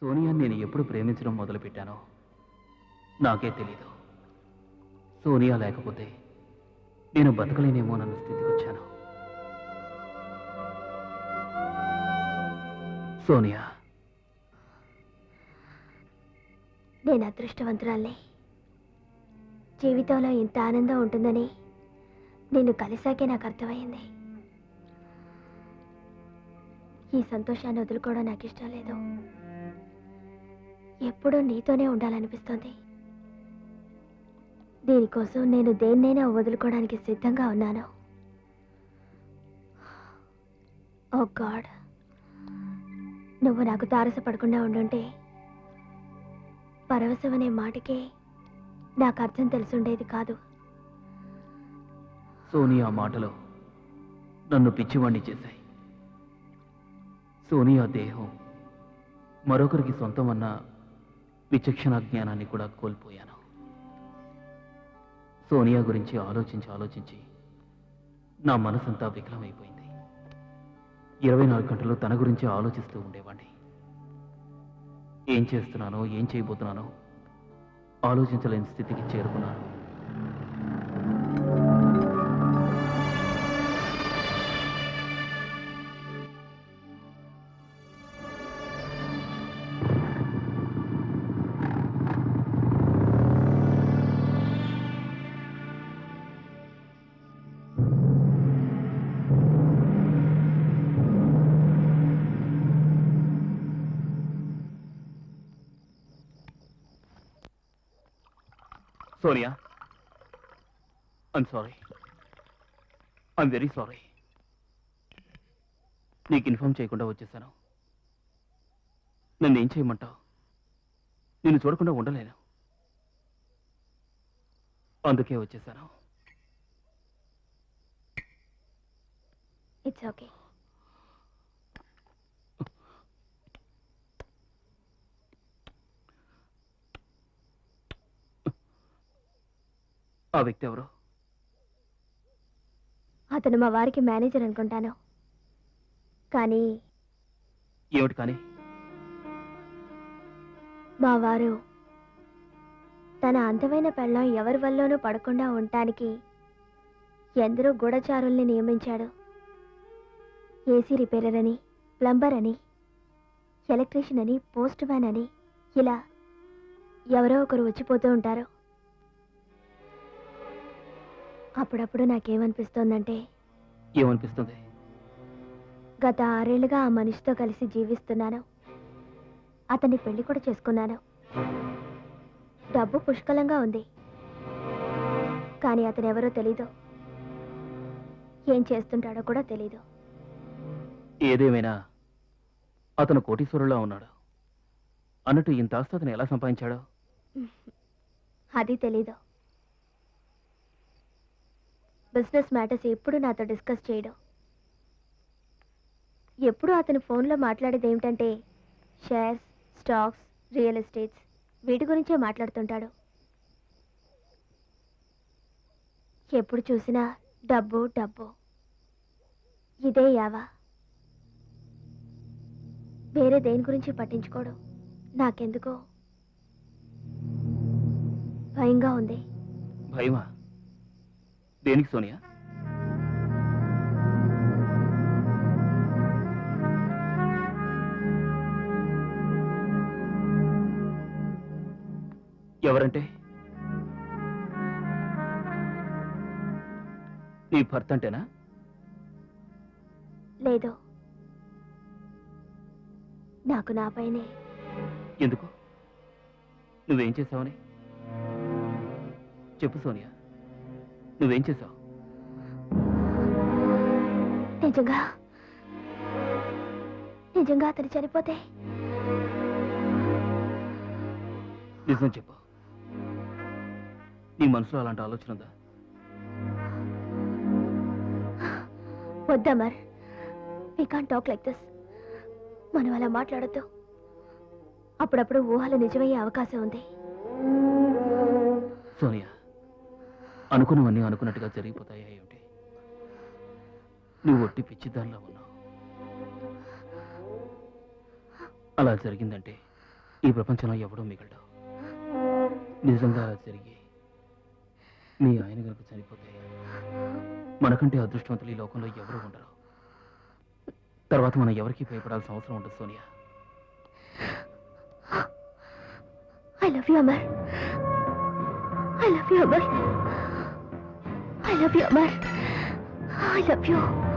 సోనియా నేను ఎప్పుడు ప్రేమించడం మొదలుపెట్టానో నాకే తెలీదు. సోనియా లేకపోతే నేను బతకలేనేమోనన్న స్థితికి వచ్చాను. సోనియా, నేను అదృష్టవంతురాల్ని. జీవితంలో ఇంత ఆనందం ఉంటుందని నిన్ను కలిసాకే నాకు అర్థమైంది. ఈ సంతోషాన్ని వదులుకోవడం నాకు ఇష్టం లేదు. ఎప్పుడూ నీతోనే ఉండాలనిపిస్తుంది. దీనికోసం నేను దేన్నైనా వదులుకోవడానికి సిద్ధంగా ఉన్నాను. ఓ గాడ్, నువ్వు నాకు తారసపడకుండా ఉండుంటే పరవశం అనే మాటకే నాకు అర్థం తెలిసుండేది కాదు. సోనియా మాటలు నన్ను పిచ్చివాణ్ణి చేశాయి. సోనియా దేహం మరొకరికి సొంతం అన్న విచక్షణ జ్ఞానాన్ని కూడా కోల్పోయాను. సోనియా గురించి ఆలోచించి నా మనసంతా వికలమైపోయింది. 24 గంటలు తన గురించి ఆలోచిస్తూ ఉండేవాడిని. ఏం చేస్తున్నానో ఏం చేయబోతున్నానో ఆలోచించలేని స్థితికి చేరుకున్నాను. Sonia, I'm sorry. I'm very sorry. నీకు ఇన్ఫార్మ్ చేయకుండా వచ్చేసాను. నన్ను ఏం చేయమంటావు? నిన్ను చూడకుండా ఉండలేను. అందుకే వచ్చేసాను. It's okay. ఆ వ్యక్తి ఎవరు? అతను మా వారికి మేనేజర్ అనుకుంటాను. కానీ ఏమిటి కానీ? మా వారు తన అందమైన పెళ్ళం ఎవరి వల్లోనూ పడకుండా ఉండటానికి ఎందరో గూఢచారుల్ని నియమించాడు. ఏసీ రిపేరర్ అని, ప్లంబర్ అని, ఎలక్ట్రీషియన్ అని, పోస్ట్ మ్యాన్ అని, ఇలా ఎవరో ఒకరు వచ్చిపోతూ ఉంటారు. అప్పుడప్పుడు నాకేమనిపిస్తోందంటే, ఏమనిపిస్తుంది? గత 6 ఏళ్లుగా ఆ మనిషితో కలిసి జీవిస్తున్నాను. అతన్ని పెళ్లి కూడా చేసుకున్నాను. డబ్బు పుష్కలంగా ఉంది. కానీ అతను ఎవరో తెలీదు. ఏం చేస్తుంటాడో కూడా తెలీదు. ఏదేమైనా అతను కోటీశ్వరులా ఉన్నాడు. అన్నట్టు ఇంత ఆస్తి అతను ఎలా సంపాదించాడో? అది తెలీదు. బిజినెస్ మ్యాటర్స్ ఎప్పుడు నాతో డిస్కస్ చేయడం. ఎప్పుడు అతను ఫోన్లో మాట్లాడేది ఏమిటంటే షేర్స్, స్టాక్స్, రియల్ ఎస్టేట్స్, వీటి గురించే మాట్లాడుతుంటాడు. ఎప్పుడు చూసినా డబ్బు డబ్బు, ఇదే యావా. వేరే దేని గురించి పట్టించుకోడు. నాకెందుకో భయంగా ఉంది. భయమా? దేనికి సోనియా? ఎవరంటే? నీ భర్త అంటేనా? లేదు, నాకు నాపైనే. ఎందుకు? నువ్వేం చేసావని చెప్పు సోనియా. నువ్వేం చేసావు? నిజంగా అతను చనిపోతే? నిజం చెప్పు. నీ మనసులో అలాంటి ఆలోచన ఉందా? వద్దా మర్, we can't talk like this. మనం అలా మాట్లాడద్దు. అప్పుడప్పుడు ఊహలు నిజమయ్యే అవకాశం ఉంది. సోనియా, అనుకున్నవన్నీ అనుకున్నట్టుగా జరిగిపోతాయా ఏమిటి? నువ్వు ఒట్టి పిచ్చిదానిలా ఉన్నావు. అలా జరిగిందంటే ఈ ప్రపంచంలో ఎవడూ మిగలడు. నిజంగా అలా జరిగి మీ ఆయన కనుక చనిపోతే మనకంటే అదృష్టవంతులు ఈ లోకంలో ఎవరూ ఉండరు. తర్వాత మనం ఎవరికీ భయపడాల్సిన అవసరం ఉండదు Sonia. I love you Amar. I love you Amar. I love you Amar. I love you.